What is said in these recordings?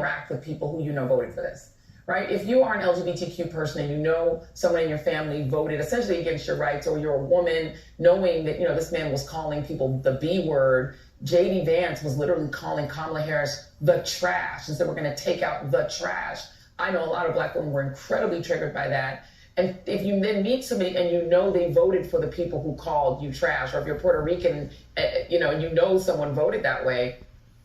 interact with people who you know voted for this, right? If you are an LGBTQ person and you know someone in your family voted essentially against your rights, or you're a woman, knowing that, this man was calling people the B word, J.D. Vance was literally calling Kamala Harris the trash and said, we're going to take out the trash. I know a lot of Black women were incredibly triggered by that. And if you then meet somebody and you know they voted for the people who called you trash, or if you're Puerto Rican, and you know someone voted that way,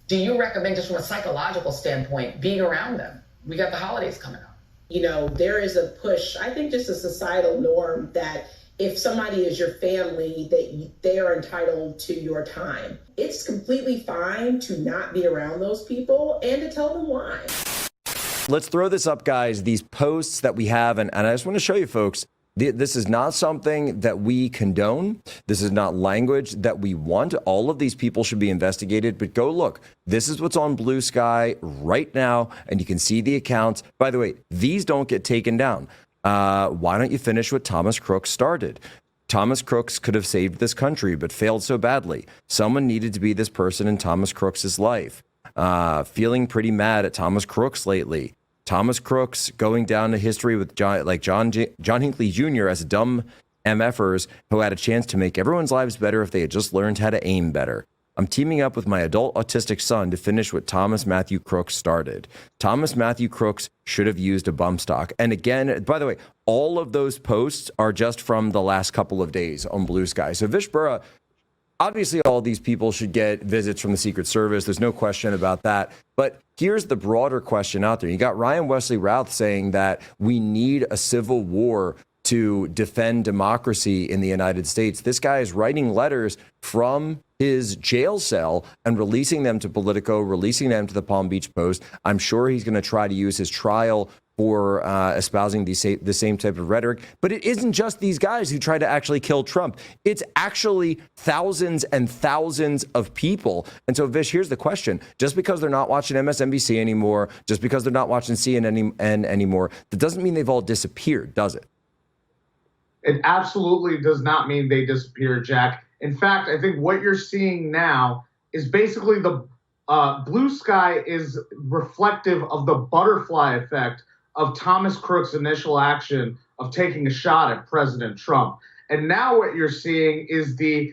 do you recommend, just from a psychological standpoint, being around them? We got the holidays coming up. There is a push, I think just a societal norm that if somebody is your family, that they are entitled to your time. It's completely fine to not be around those people and to tell them why. Let's throw this up, guys. These posts that we have, and I just want to show you folks, this is not something that we condone. This is not language that we want. All of these people should be investigated, but go look. This is what's on BlueSky right now, and you can see the accounts. By the way, these don't get taken down. Why don't you finish what Thomas Crooks started? Thomas Crooks could have saved this country, but failed so badly. Someone needed to be this person in Thomas Crooks' life. Feeling pretty mad at Thomas Crooks lately. Thomas Crooks going down to history with John Hinckley Jr. as dumb MFers who had a chance to make everyone's lives better if they had just learned how to aim better. I'm teaming up with my adult autistic son to finish what Thomas Matthew Crooks started. Thomas Matthew Crooks should have used a bump stock. And again, by the way, all of those posts are just from the last couple of days on BlueSky. So Vish Burra, obviously, all these people should get visits from the Secret Service. There's no question about that. But here's the broader question out there. You got Ryan Routhe saying that we need a civil war to defend democracy in the United States. This guy is writing letters from his jail cell and releasing them to Politico, releasing them to the Palm Beach Post. I'm sure he's going to try to use his trial for espousing the same type of rhetoric. But it isn't just these guys who try to actually kill Trump. It's actually thousands and thousands of people. And so, Vish, here's the question. Just because they're not watching MSNBC anymore, just because they're not watching CNN anymore, that doesn't mean they've all disappeared, does it? It absolutely does not mean they disappeared, Jack. In fact, I think what you're seeing now is basically the BlueSky is reflective of the butterfly effect of Thomas Crooks' initial action of taking a shot at President Trump. And now what you're seeing is the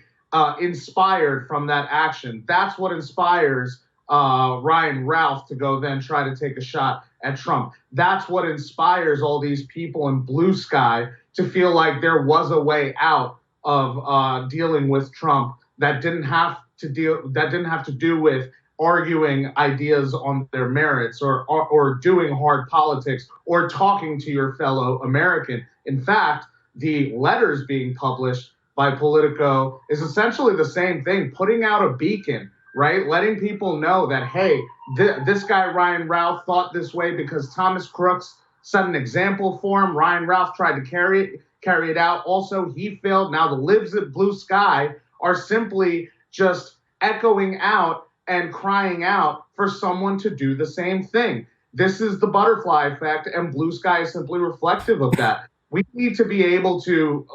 inspired from that action. That's what inspires Ryan Routhe to go then try to take a shot at Trump. That's what inspires all these people in BlueSky to feel like there was a way out of dealing with Trump that didn't have to do with arguing ideas on their merits or doing hard politics or talking to your fellow American. In fact, the letters being published by Politico is essentially the same thing, putting out a beacon, right? Letting people know that, hey, this guy Ryan Routhe thought this way because Thomas Crooks set an example for him. Ryan Routhe tried to carry it out. Also, he failed. Now the libs at BlueSky are simply just echoing out and crying out for someone to do the same thing. This is the butterfly effect, and BlueSky is simply reflective of that. We need to be able to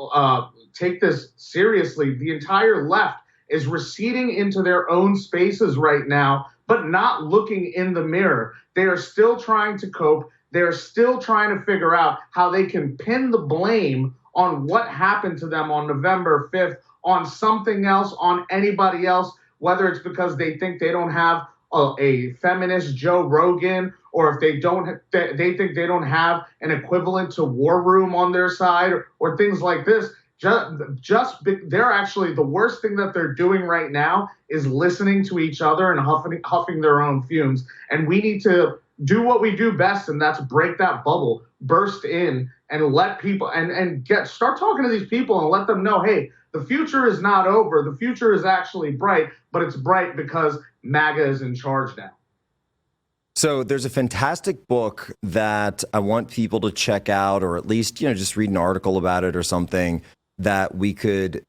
take this seriously. The entire left is receding into their own spaces right now, but not looking in the mirror. They are still trying to cope. They're still trying to figure out how they can pin the blame on what happened to them on November 5th, on something else, on anybody else, whether it's because they think they don't have a feminist Joe Rogan, or if they think they don't have an equivalent to War Room on their side, or things like this. They're actually, the worst thing that they're doing right now is listening to each other and huffing their own fumes. And we need to do what we do best, and that's break that bubble, burst in, and let people start talking to these people and let them know, hey, the future is not over. The future is actually bright, but it's bright because MAGA is in charge now. So there's a fantastic book that I want people to check out, or at least, just read an article about it or something that we could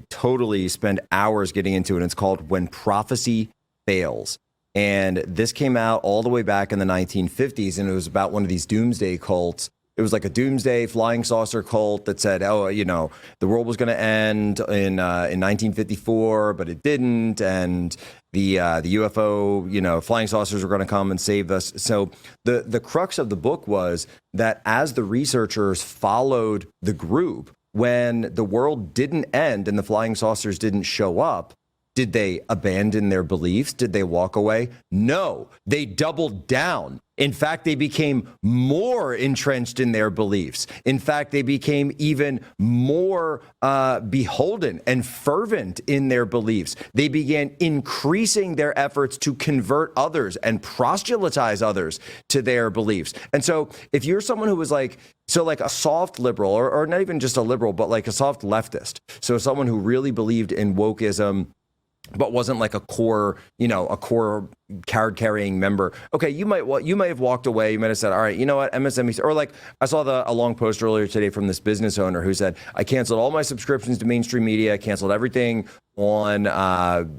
totally spend hours getting into. And it's called When Prophecy Fails. And this came out all the way back in the 1950s, and it was about one of these doomsday cults it was like a doomsday flying saucer cult that said, oh, you know, the world was going to end in 1954, but it didn't. And the UFO, you know, flying saucers were going to come and save us. So the crux of the book was that as the researchers followed the group, when the world didn't end and the flying saucers didn't show up, did they abandon their beliefs? Did they walk away? No, they doubled down. In fact, they became more entrenched in their beliefs. In fact, they became even more beholden and fervent in their beliefs. They began increasing their efforts to convert others and proselytize others to their beliefs. And so if you're someone who was like a soft liberal, or not even just a liberal, but like a soft leftist, so someone who really believed in wokeism, but wasn't like a core card-carrying member. Okay, you might have walked away. You might have said, all right, you know what, MSNBC, or like I saw a long post earlier today from this business owner who said, I canceled all my subscriptions to mainstream media, canceled everything on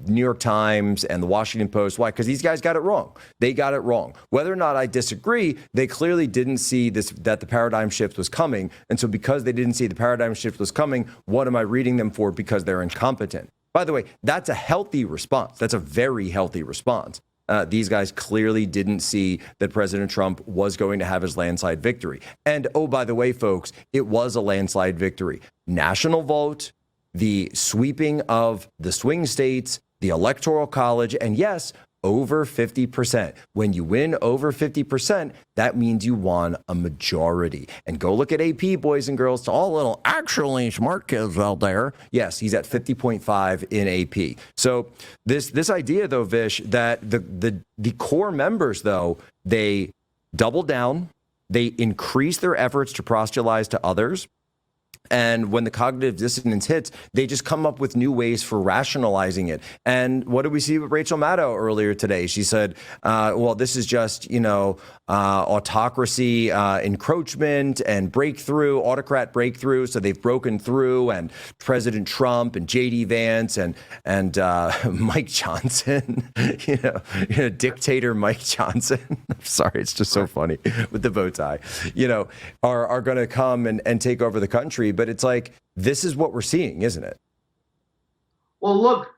New York Times and the Washington Post. Why? Because these guys got it wrong. They got it wrong. Whether or not I disagree, they clearly didn't see that the paradigm shift was coming. And so because they didn't see the paradigm shift was coming, what am I reading them for? Because they're incompetent. By the way, that's a healthy response. That's a very healthy response. These guys clearly didn't see that President Trump was going to have his landslide victory. And oh, by the way, folks, it was a landslide victory. National vote, the sweeping of the swing states, the Electoral College, and yes, over 50%. When you win over 50%, that means you won a majority. And go look at AP, boys and girls, to all little actually smart kids out there. Yes, he's at 50.5 in AP. So this idea, though, Vish, that the core members, though, they double down, they increase their efforts to proselytize to others. And when the cognitive dissonance hits, they just come up with new ways for rationalizing it. And what did we see with Rachel Maddow earlier today? She said, well, this is just, autocracy, encroachment and breakthrough, autocrat breakthrough. So they've broken through, and President Trump and J.D. Vance and Mike Johnson, dictator Mike Johnson. I'm sorry, it's just so funny with the bow tie, are going to come and take over the country. But it's like, this is what we're seeing, isn't it? Well, look,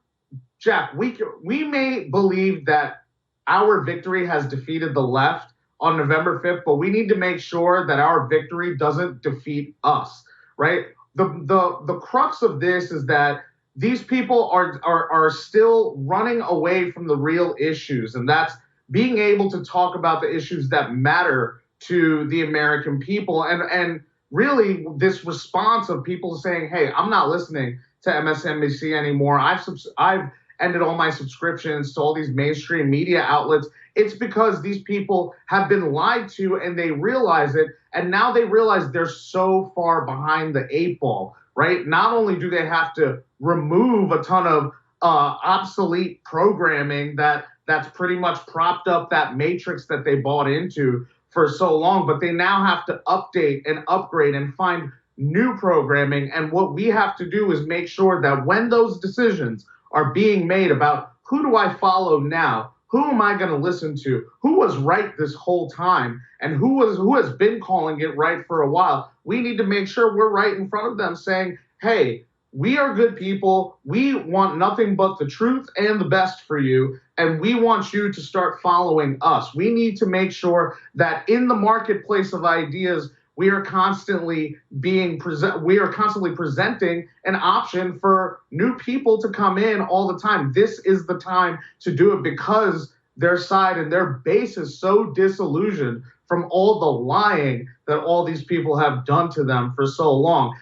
Jack, we may believe that our victory has defeated the left on November 5th, but we need to make sure that our victory doesn't defeat us, right? The crux of this is that these people are still running away from the real issues, and that's being able to talk about the issues that matter to the American people. And really this response of people saying, hey, I'm not listening to MSNBC anymore. I've ended all my subscriptions to all these mainstream media outlets. It's because these people have been lied to and they realize it. And now they realize they're so far behind the eight ball, right? Not only do they have to remove a ton of obsolete programming that's pretty much propped up that matrix that they bought into for so long, but they now have to update and upgrade and find new programming. And what we have to do is make sure that when those decisions are being made about who do I follow now, who am I going to listen to, who was right this whole time, and who has been calling it right for a while, we need to make sure we're right in front of them saying, hey, we are good people. We want nothing but the truth and the best for you. And we want you to start following us. We need to make sure that in the marketplace of ideas, we are constantly presenting an option for new people to come in all the time. This is the time to do it because their side and their base is so disillusioned from all the lying that all these people have done to them for so long.